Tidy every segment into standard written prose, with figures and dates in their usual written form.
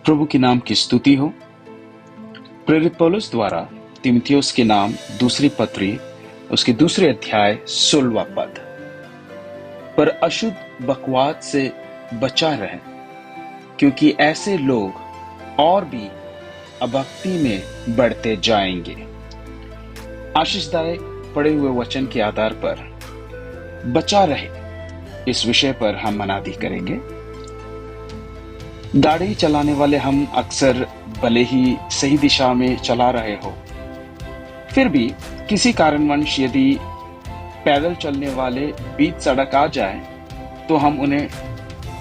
प्रभु के नाम की स्तुति हो। प्रेरित पौलुस द्वारा तीमुथियुस के नाम दूसरी पत्री उसके दूसरे अध्याय 16वां पद। पर अशुद्ध बकवाद से बचा रहें, क्योंकि ऐसे लोग और भी अभक्ति में बढ़ते जाएंगे। आशीषदायक पढ़े हुए वचन के आधार पर बचा रहे, इस विषय पर हम मनादी करेंगे। गाड़ी चलाने वाले हम अक्सर भले ही सही दिशा में चला रहे हो, फिर भी किसी कारणवश यदि पैदल चलने वाले बीच सड़क आ जाए तो हम उन्हें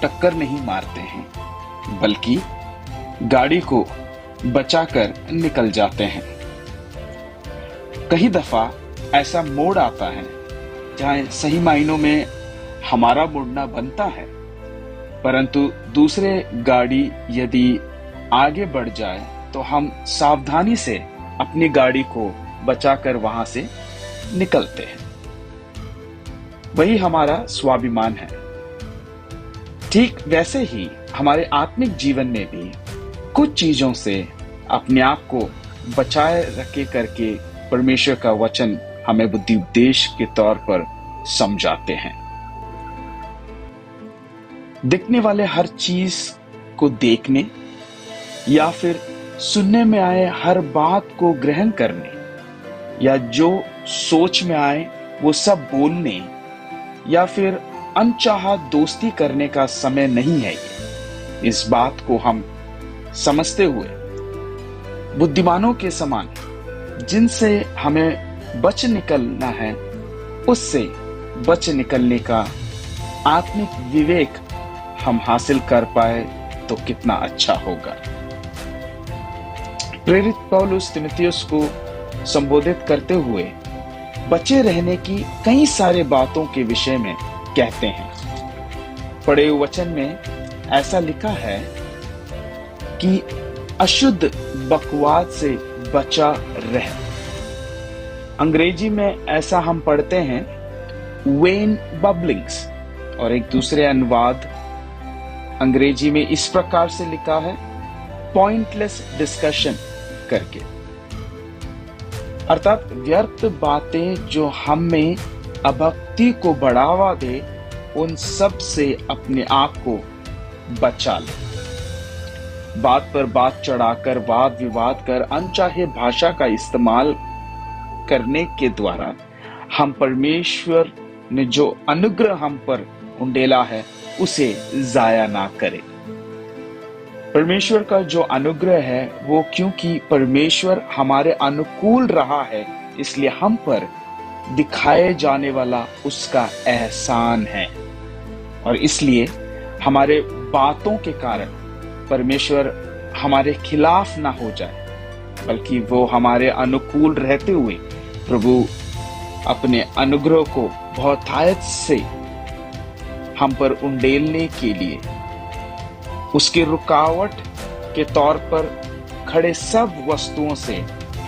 टक्कर नहीं मारते हैं, बल्कि गाड़ी को बचाकर निकल जाते हैं। कई दफा ऐसा मोड़ आता है जहां सही मायनों में हमारा मुड़ना बनता है, परंतु दूसरे गाड़ी यदि आगे बढ़ जाए तो हम सावधानी से अपनी गाड़ी को बचाकर वहां से निकलते हैं। वही हमारा स्वाभिमान है। ठीक वैसे ही हमारे आत्मिक जीवन में भी कुछ चीजों से अपने आप को बचाए रखे करके परमेश्वर का वचन हमें बुद्धि उपदेश के तौर पर समझाते हैं। दिखने वाले हर चीज को देखने या फिर सुनने में आए हर बात को ग्रहण करने या जो सोच में आए वो सब बोलने या फिर अनचाहा दोस्ती करने का समय नहीं है। इस बात को हम समझते हुए बुद्धिमानों के समान जिनसे हमें बच निकलना है, उससे बच निकलने का आत्मिक विवेक हम हासिल कर पाए तो कितना अच्छा होगा। प्रेरित पौलुस तीमुथियुस को संबोधित करते हुए बचे रहने की कई सारे बातों के विषय में कहते हैं। पढ़े हुए वचन में ऐसा लिखा है कि अशुद्ध बकवाद से बचा रहे। अंग्रेजी में ऐसा हम पढ़ते हैं वेन बबलिंग्स, और एक दूसरे अनुवाद अंग्रेजी में इस प्रकार से लिखा है पॉइंटलेस डिस्कशन करके, अर्थात व्यर्थ बातें जो हम में अभक्ति को बढ़ावा दे, उन सब से अपने आप को बचा ले। बात पर बात चढ़ाकर वाद विवाद कर अनचाहे भाषा का इस्तेमाल करने के द्वारा हम परमेश्वर ने जो अनुग्रह हम पर उंडेला है उसे जाया ना करें। परमेश्वर का जो अनुग्रह है वो क्योंकि परमेश्वर हमारे अनुकूल रहा है, इसलिए हम पर दिखाए जाने वाला उसका एहसान है, और इसलिए हमारे बातों के कारण परमेश्वर हमारे खिलाफ ना हो जाए, बल्कि वो हमारे अनुकूल रहते हुए प्रभु अपने अनुग्रह को बहुतायत से हम पर उंडेलने के लिए उसके रुकावट के तौर पर खड़े सब वस्तुओं से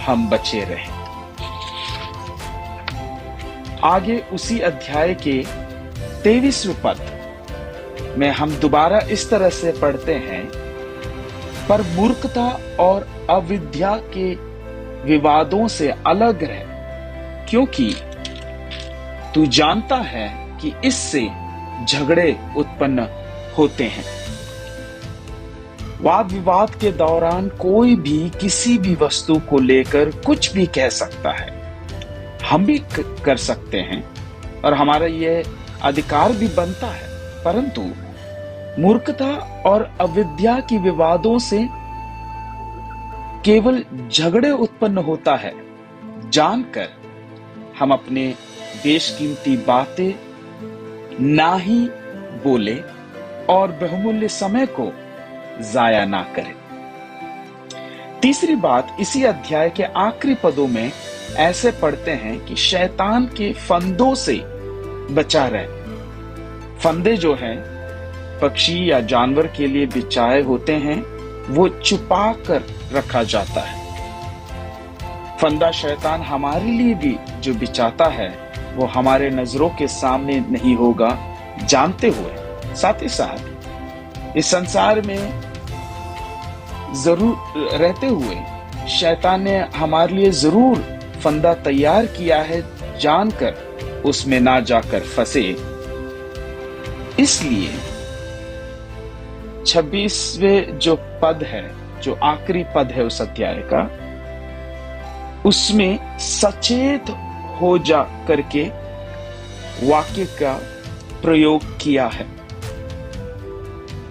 हम बचे रहें। आगे उसी अध्याय के 23वें पद में हम दोबारा इस तरह से पढ़ते हैं, पर मूर्खता और अविद्या के विवादों से अलग रह, क्योंकि तू जानता है कि इससे झगड़े उत्पन्न होते हैं। वाद विवाद के दौरान कोई भी किसी भी वस्तु को लेकर कुछ भी कह सकता है। हम भी कर सकते हैं और हमारा यह अधिकार भी बनता है, परंतु मूर्खता और अविद्या की विवादों से केवल झगड़े उत्पन्न होता है। जानकर हम अपने बेशकीमती बातें ना ही बोले और बहुमूल्य समय को जाया ना करें। तीसरी बात, इसी अध्याय के आखिरी पदों में ऐसे पढ़ते हैं कि शैतान के फंदों से बचा रहे। फंदे जो हैं पक्षी या जानवर के लिए बिछाए होते हैं, वो छुपा कर रखा जाता है। फंदा शैतान हमारे लिए भी जो बिछाता है वो हमारे नजरों के सामने नहीं होगा, जानते हुए। साथ ही साथ इस संसार में जरूर रहते हुए शैतान ने हमारे लिए जरूर फंदा तैयार किया है, जानकर उसमें ना जाकर फंसे। इसलिए 26वें जो पद है, जो आखिरी पद है उस अध्याय का, उसमें सचेत हो जा करके वाक्य का प्रयोग किया है।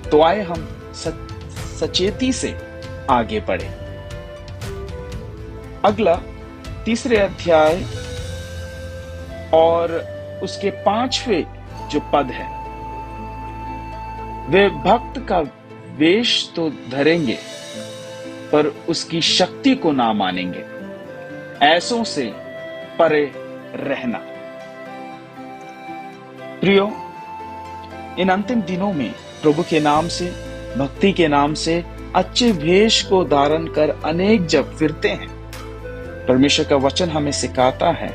तो आए हम सचेती से आगे बढ़े। अगला तीसरे अध्याय और उसके 5वें जो पद है, वे भक्त का वेश तो धरेंगे पर उसकी शक्ति को ना मानेंगे, ऐसों से परे रहना। प्रियो, इन अंतिम दिनों में प्रभु के नाम से, भक्ति के नाम से अच्छे वेश को धारण कर अनेक जब फिरते हैं। परमेश्वर का वचन हमें सिखाता है,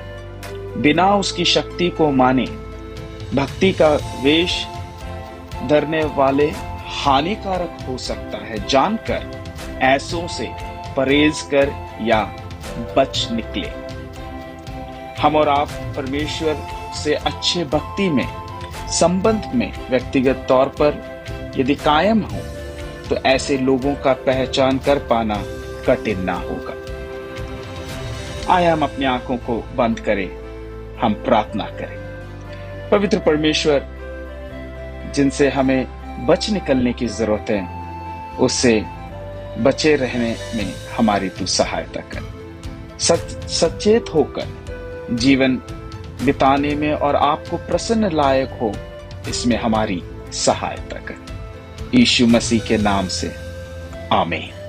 बिना उसकी शक्ति को माने भक्ति का वेश धरने वाले हानिकारक हो सकता है। जानकर ऐसों से परहेज कर या बच निकले। हम और आप परमेश्वर से अच्छे भक्ति में, संबंध में व्यक्तिगत तौर पर यदि कायम हो तो ऐसे लोगों का पहचान कर पाना कठिन ना होगा। आइए हम अपनी आंखों को बंद करें, हम प्रार्थना करें। पवित्र परमेश्वर, जिनसे हमें बच निकलने की जरूरत है, उससे बचे रहने में हमारी तू सहायता कर। सचेत होकर जीवन बिताने में और आपको प्रसन्न लायक हो, इसमें हमारी सहायता कर। यीशु मसीह के नाम से आमीन।